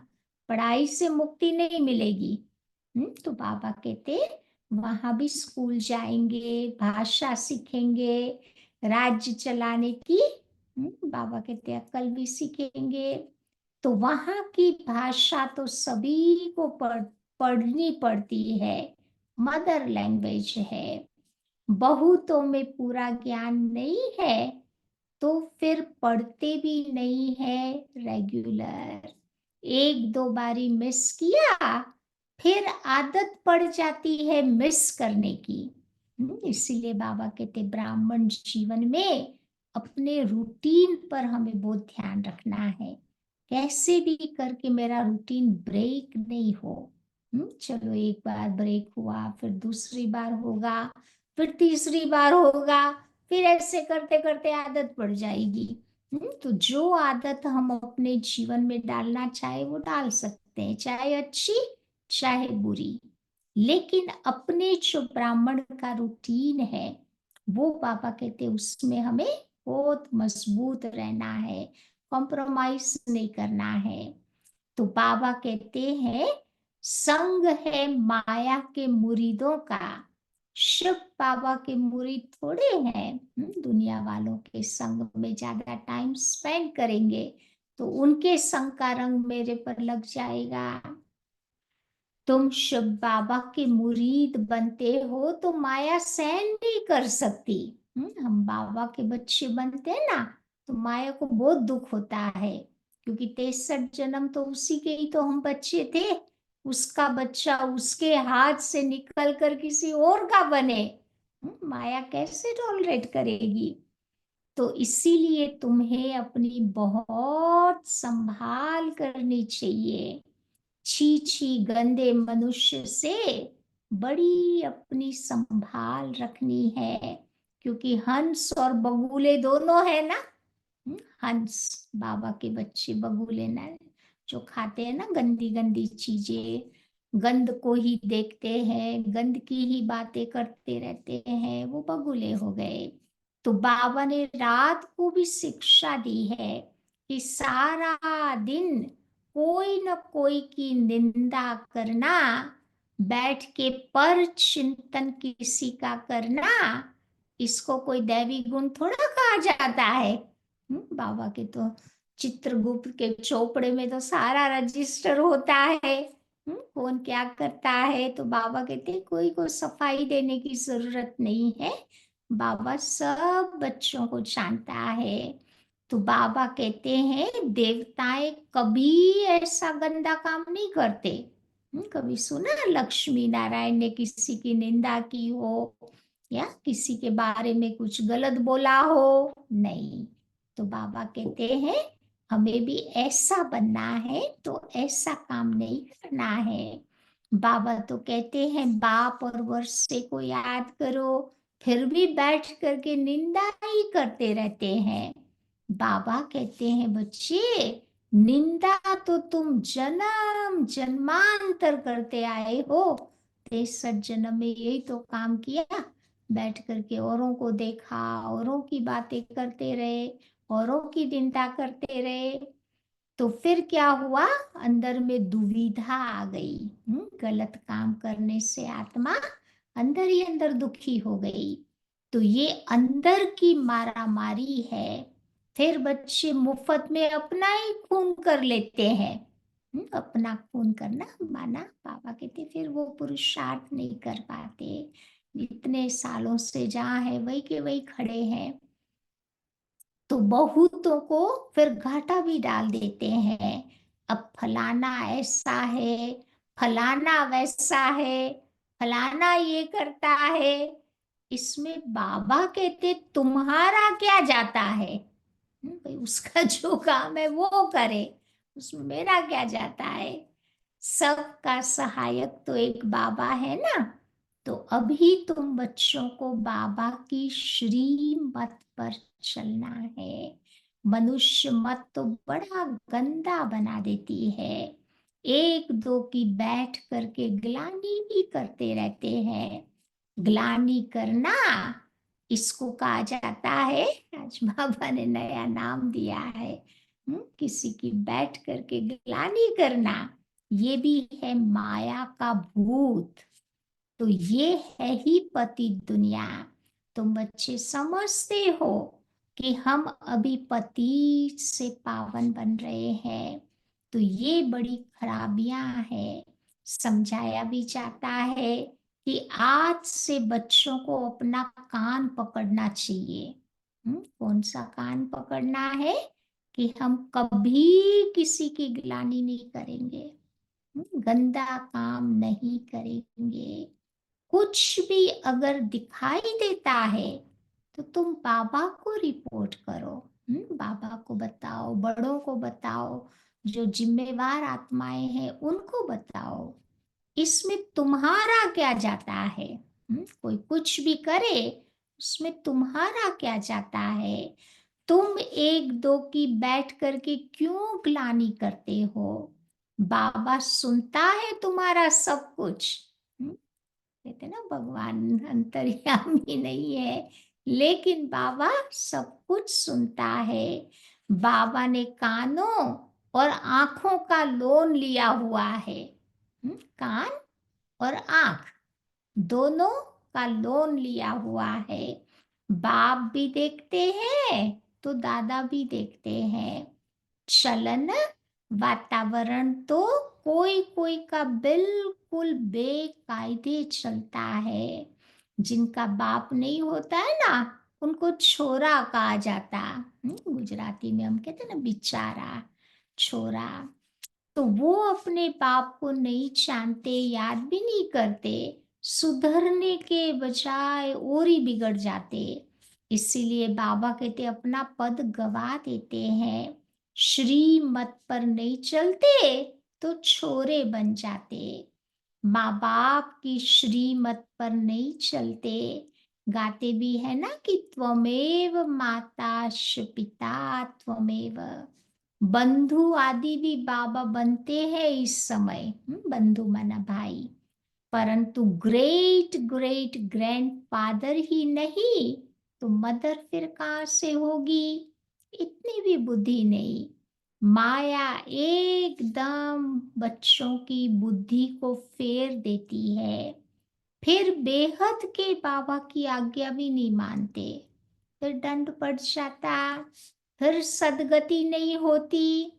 पढ़ाई से मुक्ति नहीं मिलेगी। तो बाबा कहते वहां भी स्कूल जाएंगे, भाषा सीखेंगे, राज्य चलाने की बाबा कहते अक्ल भी सीखेंगे। तो वहां की भाषा तो सभी को पढ़नी पड़ती है, मदर लैंग्वेज है। बहुतों में पूरा ज्ञान नहीं है तो फिर पढ़ते भी नहीं है रेगुलर। एक दो बारी मिस किया, फिर आदत पड़ जाती है मिस करने की। इसीलिए बाबा कहते ब्राह्मण जीवन में अपने रूटीन पर हमें बहुत ध्यान रखना है, कैसे भी करके मेरा रूटीन ब्रेक नहीं हो। चलो एक बार ब्रेक हुआ, फिर दूसरी बार होगा, फिर तीसरी बार होगा, फिर ऐसे करते करते आदत पड़ जाएगी। तो जो आदत हम अपने जीवन में डालना चाहे वो डाल सकते हैं, चाहे अच्छी चाहे बुरी। लेकिन अपने जो ब्राह्मण का रूटीन है वो बाबा कहते उसमें हमें बहुत मजबूत रहना है, कॉम्प्रोमाइज नहीं करना है। तो बाबा कहते हैं संग है माया के मुरीदों का। शिव बाबा के मुरीद थोड़े हैं, दुनिया वालों के संग में ज्यादा टाइम स्पेंड करेंगे तो उनके संग का रंग मेरे पर लग जाएगा। तुम शिव बाबा के मुरीद बनते हो तो माया सहन नहीं कर सकती। हम बाबा के बच्चे बनते हैं ना, तो माया को बहुत दुख होता है, क्योंकि 63 जन्म तो उसी के ही तो हम बच्चे थे। उसका बच्चा उसके हाथ से निकल कर किसी और का बने, माया कैसे टॉलरेट करेगी। तो इसीलिए तुम्हें अपनी बहुत संभाल करनी चाहिए। छी छी गंदे मनुष्य से बड़ी अपनी संभाल रखनी है, क्योंकि हंस और बगुले दोनों है ना। हंस बाबा के बच्चे, बगुले ना जो खाते हैं ना गंदी गंदी चीजें, गंद को ही देखते हैं, गंद की ही बातें करते रहते हैं, वो बगुले हो गए। तो बाबा ने रात को भी शिक्षा दी है कि सारा दिन कोई न कोई की निंदा करना, बैठ के पर चिंतन किसी का करना, इसको कोई दैवी गुण थोड़ा कहा जाता है। बाबा के तो चित्रगुप्त के चोपड़े में तो सारा रजिस्टर होता है, कौन क्या करता है। तो बाबा कहते कोई को सफाई देने की जरूरत नहीं है, बाबा सब बच्चों को जानता है। तो बाबा कहते हैं देवताएं कभी ऐसा गंदा काम नहीं करते। कभी सुना लक्ष्मी नारायण ने किसी की निंदा की हो या किसी के बारे में कुछ गलत बोला हो? नहीं। तो बाबा कहते हैं हमें भी ऐसा बनना है, तो ऐसा काम नहीं करना है। बाबा तो कहते हैं बाप और वर्षे को याद करो, फिर भी बैठ करके निंदा ही करते रहते हैं। बाबा कहते हैं बच्चे निंदा तो तुम जन्म जन्मांतर करते आए हो, 63 जन्म में यही तो काम किया, बैठ करके औरों को देखा, औरों की बातें करते रहे, औरों की निंदा करते रहे। तो फिर क्या हुआ, अंदर में दुविधा आ गई। गलत काम करने से आत्मा अंदर ही अंदर दुखी हो गई। तो ये अंदर की मारामारी है। फिर बच्चे मुफ्त में अपना ही खून कर लेते हैं। अपना खून करना माना, पापा कहते फिर वो पुरुषार्थ नहीं कर पाते। इतने सालों से जहाँ है वही के वही खड़े हैं। तो बहुतों को फिर घाटा भी डाल देते हैं। अब फलाना ऐसा है, फलाना वैसा है, फलाना ये करता है। इसमें बाबा कहते तुम्हारा क्या जाता है। भाई उसका जो काम है वो करे, उसमें मेरा क्या जाता है। सबका सहायक तो एक बाबा है ना। तो अभी तुम बच्चों को बाबा की श्रीमत पर चलना है। मनुष्य मत तो बड़ा गंदा बना देती है। एक दो की बैठ करके ग्लानि भी करते रहते हैं। ग्लानि करना इसको कहा जाता है, आज बाबा ने नया नाम दिया है। किसी की बैठ करके ग्लानि करना, ये भी है माया का भूत। तो ये है ही पति दुनिया। तुम बच्चे समझते हो कि हम अभी पति से पावन बन रहे हैं। तो ये बड़ी खराबियां हैं। समझाया भी जाता है कि आज से बच्चों को अपना कान पकड़ना चाहिए। कौन सा कान पकड़ना है, कि हम कभी किसी की गिलानी नहीं करेंगे, गंदा काम नहीं करेंगे। कुछ भी अगर दिखाई देता है तो तुम बाबा को रिपोर्ट करो। बाबा को बताओ, बड़ों को बताओ, जो जिम्मेवार आत्माएं हैं उनको बताओ। इसमें तुम्हारा क्या जाता है। कोई कुछ भी करे उसमें तुम्हारा क्या जाता है। तुम एक दो की बैठ करके क्यों ग्लानि करते हो। बाबा सुनता है तुम्हारा सब कुछ। कहते ना भगवान अंतर्यामी नहीं है, लेकिन बाबा सब कुछ सुनता है। बाबा ने कानों और आंखों का लोन लिया हुआ है। कान और आंख दोनों का लोन लिया हुआ है। बाप भी देखते हैं तो दादा भी देखते हैं। चलन वातावरण तो कोई कोई का बिल्कुल बेकायदे चलता है। जिनका बाप नहीं होता है ना, उनको छोरा कहा जाता। गुजराती में हम कहते हैं ना बिचारा, छोरा। तो वो अपने बाप को नहीं जानते, याद भी नहीं करते, सुधरने के बजाय और ही बिगड़ जाते। इसीलिए बाबा कहते अपना पद गवा देते हैं। श्रीमत पर नहीं चलते तो छोरे बन जाते। माँ बाप की श्रीमत पर नहीं चलते। गाते भी है ना कि त्वमेव माता पिता त्वमेव। बंधु आदि भी बाबा बनते हैं इस समय। बंधु माना भाई, परंतु ग्रेट ग्रेट ग्रैंड फादर ही नहीं तो मदर फिर कहाँ से होगी। इतनी भी बुद्धि नहीं। माया एकदम बच्चों की बुद्धि को फेर देती है। फिर बेहद के बाबा की आज्ञा भी नहीं मानते, फिर दंड पड़ जाता, फिर सदगति नहीं होती।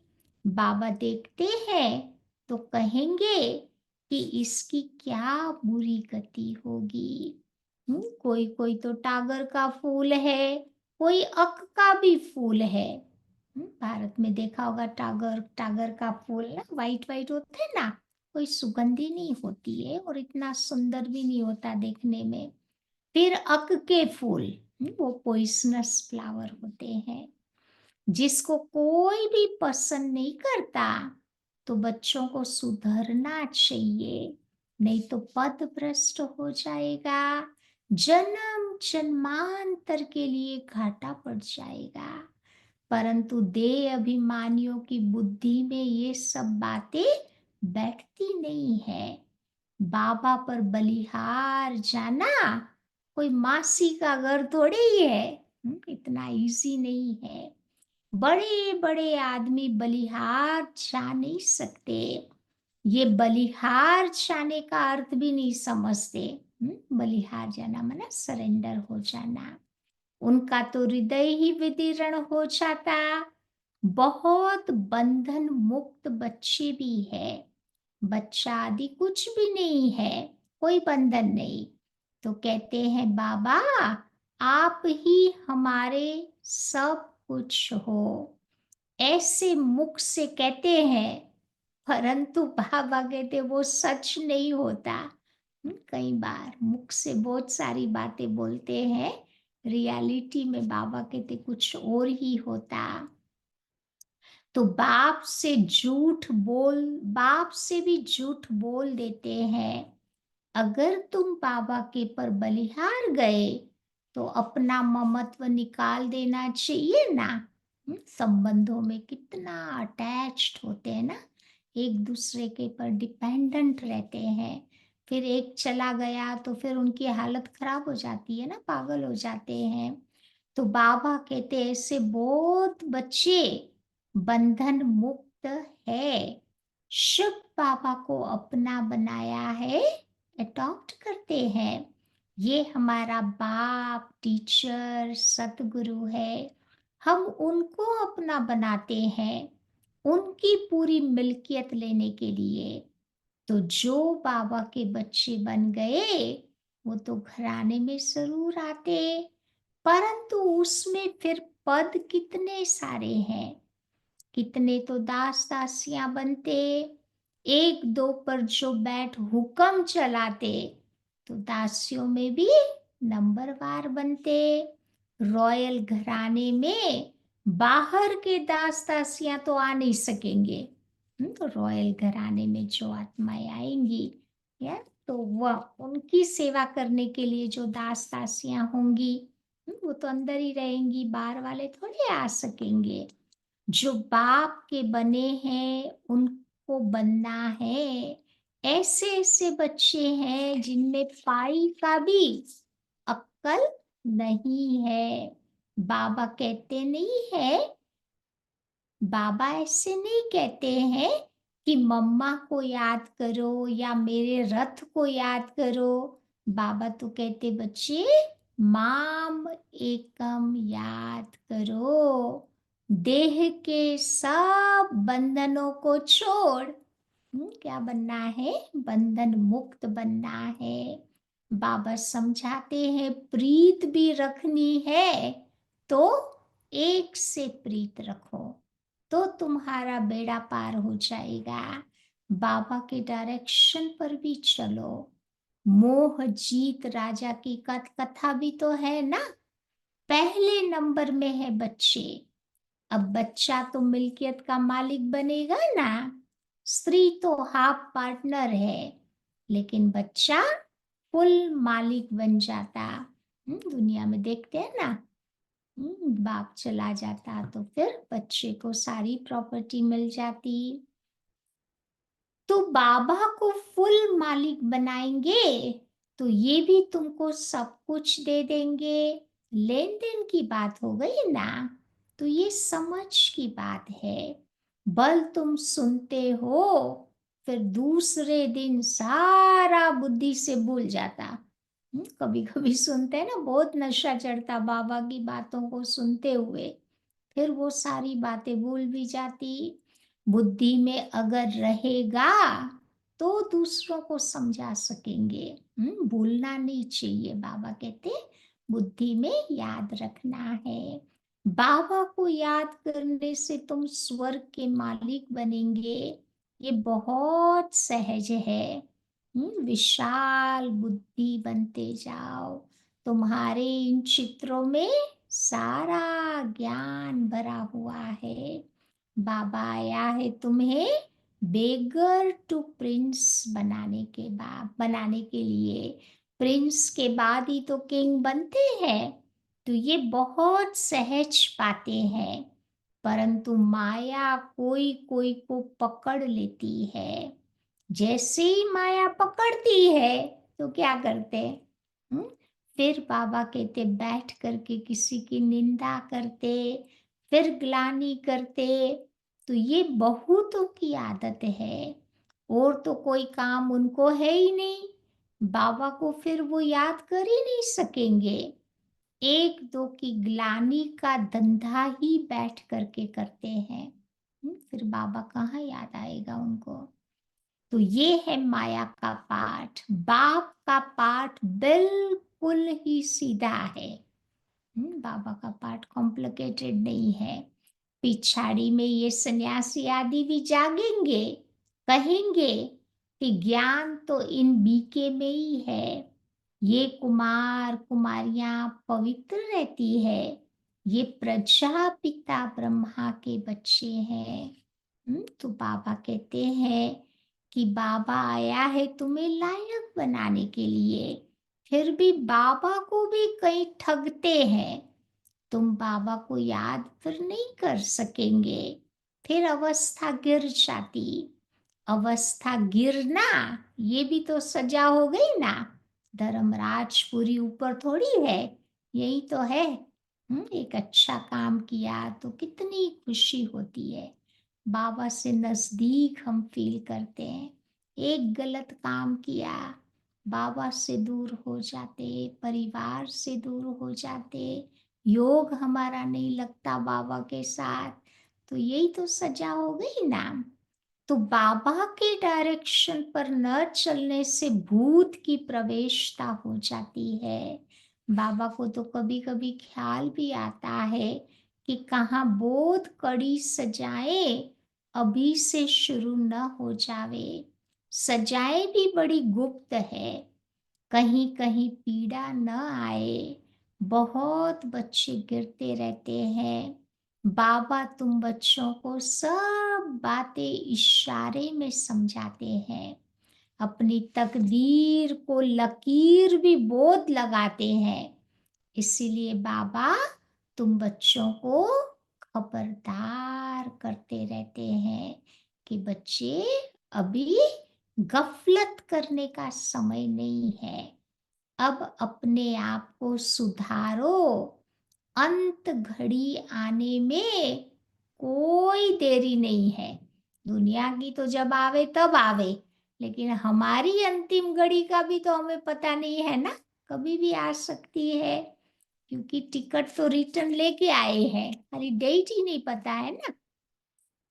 बाबा देखते हैं तो कहेंगे कि इसकी क्या बुरी गति होगी। कोई कोई तो टागर का फूल है, कोई अक का भी फूल है। भारत में देखा होगा टागर, टागर का फूल ना वाइट वाइट होते हैं ना, कोई सुगंधी नहीं होती है और इतना सुंदर भी नहीं होता देखने में। फिर अक के फूल, वो पॉइजनस फ्लावर होते हैं, जिसको कोई भी पसंद नहीं करता। तो बच्चों को सुधरना चाहिए, नहीं तो पथ भ्रष्ट हो जाएगा, जन्म जन्मांतर के लिए घाटा पड़ जाएगा। परंतु देह अभिमानियों की बुद्धि में ये सब बातें बैठती नहीं है। बाबा पर बलिहार जाना कोई मासी का घर थोड़े ही है। इतना इजी नहीं है। बड़े बड़े आदमी बलिहार जा नहीं सकते, ये बलिहार जाने का अर्थ भी नहीं समझते। बलिहार जाना माना सरेंडर हो जाना। उनका तो हृदय ही विदीर्ण हो जाता। बहुत बंधन मुक्त बच्चे भी है, बच्चा आदि कुछ भी नहीं है, कोई बंधन नहीं। तो कहते हैं बाबा आप ही हमारे सब कुछ हो, ऐसे मुख से कहते हैं, परंतु बाबा कहते वो सच नहीं होता। कई बार मुख से बहुत सारी बातें बोलते हैं, रियलिटी में बाबा कहते कुछ और ही होता। तो बाप से भी झूठ बोल देते हैं। अगर तुम बाबा के पर बलिहार गए तो अपना ममत्व निकाल देना चाहिए ना। संबंधों में कितना अटैच्ड होते हैं ना, एक दूसरे के पर डिपेंडेंट रहते हैं। फिर एक चला गया तो फिर उनकी हालत खराब हो जाती है ना, पागल हो जाते हैं। तो बाबा कहते हैं ऐसे बहुत बच्चे बंधन मुक्त है, शिव बाबा को अपना बनाया है, अडॉप्ट करते हैं। ये हमारा बाप टीचर सतगुरु है, हम उनको अपना बनाते हैं उनकी पूरी मिल्कियत लेने के लिए। तो जो बाबा के बच्चे बन गए वो तो घराने में जरूर आते, परंतु उसमें फिर पद कितने सारे हैं, कितने तो दास दासियां बनते। एक दो पर जो बैठ हुक्म चलाते तो दासियों में भी नंबरवार बनते। रॉयल घराने में बाहर के दास दासियां तो आ नहीं सकेंगे। तो रॉयल घराने में जो आत्माएं आएंगी या तो वह उनकी सेवा करने के लिए जो दास दासियां होंगी, वो तो अंदर ही रहेंगी, बाहर वाले थोड़े आ सकेंगे। जो बाप के बने हैं उनको बनना है। ऐसे ऐसे बच्चे हैं जिनमें पाई का भी अक्कल नहीं है। बाबा कहते नहीं है, बाबा ऐसे नहीं कहते हैं कि मम्मा को याद करो या मेरे रथ को याद करो। बाबा तो कहते बच्चे माम एकम याद करो, देह के सब बंधनों को छोड़। क्या बनना है, बंधन मुक्त बनना है। बाबा समझाते हैं प्रीत भी रखनी है तो एक से प्रीत रखो तो तुम्हारा बेड़ा पार हो जाएगा। बाबा के डायरेक्शन पर भी चलो। मोह जीत राजा की कथा भी तो है ना, पहले नंबर में है बच्चे। अब बच्चा तो मिल्कियत का मालिक बनेगा ना, स्त्री तो हाफ पार्टनर है, लेकिन बच्चा फुल मालिक बन जाता। दुनिया में देखते हैं ना, बाप चला जाता तो फिर बच्चे को सारी प्रॉपर्टी मिल जाती। तो बाबा को फुल मालिक बनाएंगे तो ये भी तुमको सब कुछ दे देंगे। लेन देन की बात हो गई ना, तो ये समझ की बात है। बल तुम सुनते हो फिर दूसरे दिन सारा बुद्धि से भूल जाता। कभी कभी सुनते हैं ना, बहुत नशा चढ़ता बाबा की बातों को सुनते हुए, फिर वो सारी बातें भूल भी जाती। बुद्धि में अगर रहेगा तो दूसरों को समझा सकेंगे। भूलना नहीं चाहिए, बाबा कहते बुद्धि में याद रखना है। बाबा को याद करने से तुम स्वर्ग के मालिक बनेंगे, ये बहुत सहज है। विशाल बुद्धि बनते जाओ, तुम्हारे इन चित्रों में सारा ज्ञान भरा हुआ है। बाबा आया है तुम्हें बेगर टू प्रिंस बनाने के लिए। प्रिंस के बाद ही तो किंग बनते हैं। तो ये बहुत सहज बातें हैं, परंतु माया कोई कोई को पकड़ लेती है। जैसे ही माया पकड़ती है तो क्या करते हैं, फिर बाबा कहते बैठ करके किसी की निंदा करते, फिर ग्लानि करते। तो ये बहुतों की आदत है, और तो कोई काम उनको है ही नहीं, बाबा को फिर वो याद कर ही नहीं सकेंगे। एक दो की ग्लानि का धंधा ही बैठ करके करते हैं। फिर बाबा कहाँ याद आएगा उनको। तो ये है माया का पाठ। बाप का पाठ बिल्कुल ही सीधा है। बाबा का पाठ कॉम्प्लिकेटेड नहीं है। पिछाड़ी में ये सन्यासी आदि भी जागेंगे, कहेंगे कि ज्ञान तो इन बीके में ही है, ये कुमार कुमारियां पवित्र रहती है, ये प्रजापिता ब्रह्मा के बच्चे हैं। तो बाबा कहते हैं कि बाबा आया है तुम्हें लायक बनाने के लिए, फिर भी बाबा को भी कहीं ठगते हैं। तुम बाबा को याद फिर नहीं कर सकेंगे, फिर अवस्था गिर जाती। अवस्था गिरना ये भी तो सजा हो गई ना। धर्मराज पूरी ऊपर थोड़ी है, यही तो है। एक अच्छा काम किया तो कितनी खुशी होती है, बाबा से नजदीक हम फील करते हैं। एक गलत काम किया, बाबा से दूर हो जाते, परिवार से दूर हो जाते, योग हमारा नहीं लगता बाबा के साथ, तो यही तो सजा हो गई ना। तो बाबा के डायरेक्शन पर न चलने से भूत की प्रवेशता हो जाती है। बाबा को तो कभी कभी ख्याल भी आता है कि कहाँ बोध कड़ी सजाए अभी से शुरू न हो जावे। सजाए भी बड़ी गुप्त है, कहीं कहीं पीड़ा न आए। बहुत बच्चे गिरते रहते हैं, बाबा तुम बच्चों को सब बातें इशारे में समझाते हैं, अपनी तकदीर को लकीर भी बोध लगाते हैं। इसीलिए बाबा तुम बच्चों को खबरदार करते रहते हैं कि बच्चे अभी गफलत करने का समय नहीं है, अब अपने आप को सुधारो। अंत घड़ी आने में कोई देरी नहीं है। दुनिया की तो जब आवे तब आवे, लेकिन हमारी अंतिम घड़ी का भी तो हमें पता नहीं है ना, कभी भी आ सकती है। क्योंकि टिकट तो रिटर्न लेके आए हैं, खाली डेट ही नहीं पता है ना।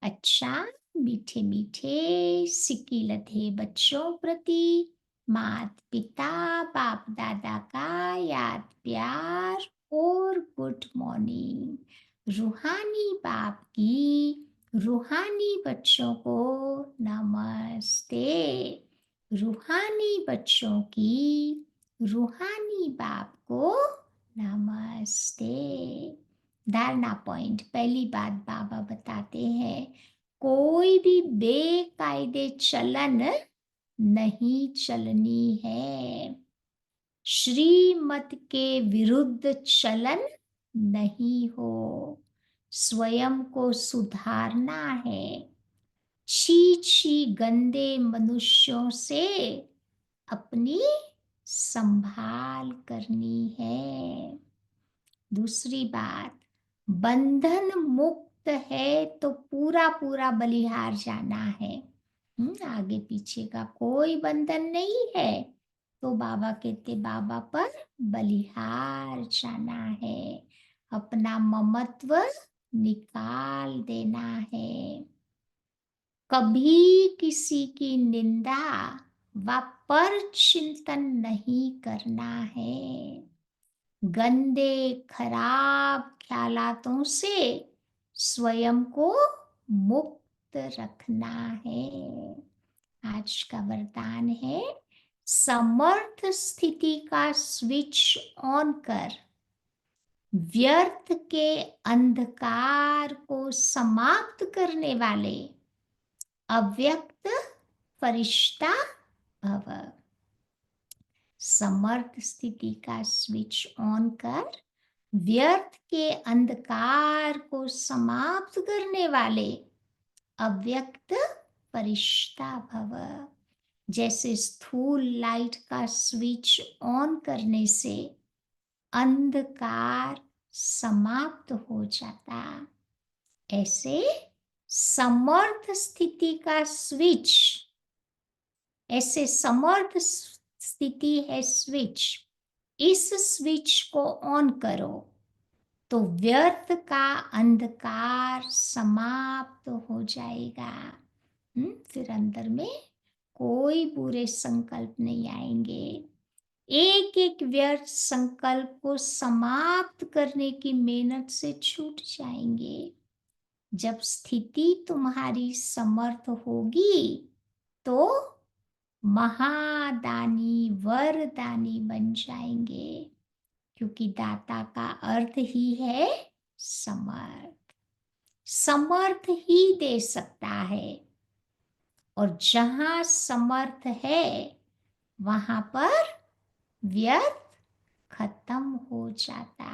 अच्छा, मीठे मीठे सिक्की लधे बच्चों प्रति मात पिता बाप दादा का याद प्यार और गुड मॉर्निंग। रूहानी बाप की रूहानी बच्चों को नमस्ते। रूहानी बच्चों की रूहानी बाप को नमस्ते। धारणा पॉइंट, पहली बात बाबा बताते हैं, कोई भी बेकायदे चलन नहीं चलनी है। श्रीमत के विरुद्ध चलन नहीं हो, स्वयं को सुधारना है। छी छी गंदे मनुष्यों से अपनी संभाल करनी है। दूसरी बात, बंधन मुक्त है तो पूरा पूरा बलिहार जाना है। आगे पीछे का कोई बंधन नहीं है, तो बाबा कहते बाबा पर बलिहार जाना है, अपना ममत्व निकाल देना है। कभी किसी की निंदा व पर चिंतन नहीं करना है। गंदे खराब ख्यालातों से स्वयं को मुक्त रखना है। आज का वरदान है, समर्थ स्थिति का स्विच ऑन कर व्यर्थ के अंधकार को समाप्त करने वाले अव्यक्त फरिश्ता भव। समर्थ स्थिति का स्विच ऑन कर व्यर्थ के अंधकार को समाप्त करने वाले अव्यक्त फरिश्ता भव। जैसे स्थूल लाइट का स्विच ऑन करने से अंधकार समाप्त हो जाता, ऐसे समर्थ स्थिति का स्विच, ऐसे समर्थ स्थिति है स्विच, इस स्विच को ऑन करो तो व्यर्थ का अंधकार समाप्त हो जाएगा। फिर अंदर में कोई बुरे संकल्प नहीं आएंगे। एक एक व्यर्थ संकल्प को समाप्त करने की मेहनत से छूट जाएंगे। जब स्थिति तुम्हारी समर्थ होगी तो महादानी वरदानी बन जाएंगे, क्योंकि दाता का अर्थ ही है समर्थ। समर्थ ही दे सकता है, और जहां समर्थ है वहां पर व्यर्थ खत्म हो जाता।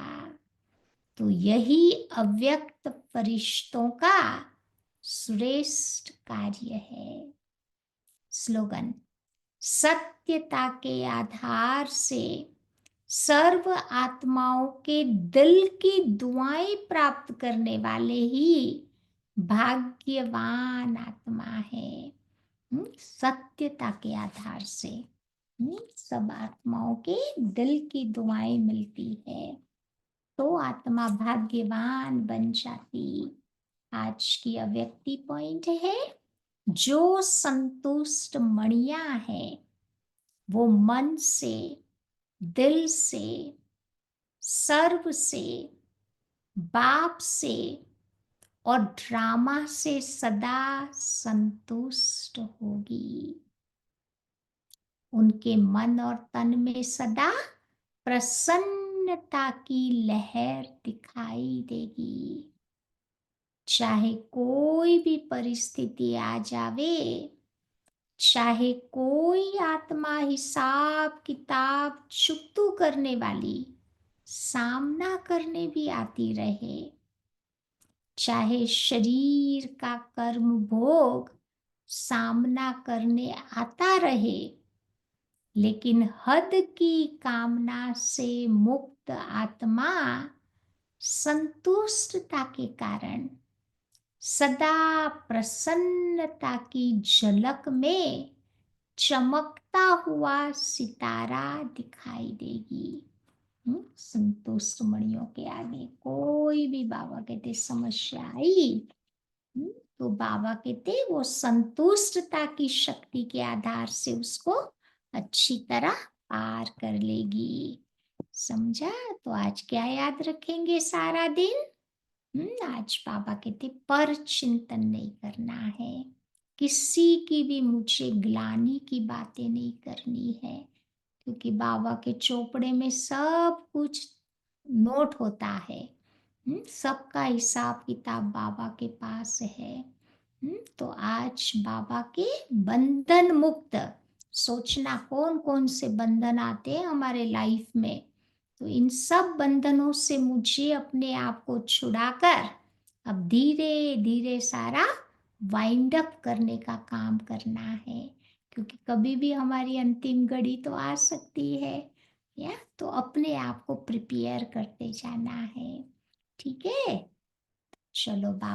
तो यही अव्यक्त फरिश्तों का श्रेष्ठ कार्य है। स्लोगन: सत्यता के आधार से सर्व आत्माओं के दिल की दुआएं प्राप्त करने वाले ही भाग्यवान आत्मा है। सत्यता के आधार से सब आत्माओं के दिल की दुआएं मिलती है तो आत्मा भाग्यवान बन जाती। आज की अव्यक्ति पॉइंट है, जो संतुष्ट मणिया है वो मन से, दिल से, सर्व से, बाप से और ड्रामा से सदा संतुष्ट होगी। उनके मन और तन में सदा प्रसन्नता की लहर दिखाई देगी। चाहे कोई भी परिस्थिति आ जावे, चाहे कोई आत्मा हिसाब किताब चुकतू करने वाली सामना करने भी आती रहे, चाहे शरीर का कर्म भोग सामना करने आता रहे, लेकिन हद की कामना से मुक्त आत्मा संतुष्टता के कारण सदा प्रसन्नता की झलक में चमकता हुआ सितारा दिखाई देगी। संतुष्ट मणियों के आगे कोई भी बाबा कहते समस्या आई, तो बाबा कहते वो संतुष्टता की शक्ति के आधार से उसको अच्छी तरह पार कर लेगी। समझा? तो आज क्या याद रखेंगे सारा दिन? आज बाबा कहते पर चिंतन नहीं करना है, किसी की भी मुझे ग्लानि की बातें नहीं करनी है, क्योंकि बाबा के चोपड़े में सब कुछ नोट होता है। सबका हिसाब किताब बाबा के पास है। तो आज बाबा के बंधन मुक्त, सोचना कौन कौन से बंधन आते हैं हमारे लाइफ में, तो इन सब बंधनों से मुझे अपने आप को छुड़ाकर अब धीरे धीरे सारा वाइंड अप करने का काम करना है, क्योंकि कभी भी हमारी अंतिम घड़ी तो आ सकती है, या तो अपने आप को प्रिपेयर करते जाना है। ठीक है, चलो बाबा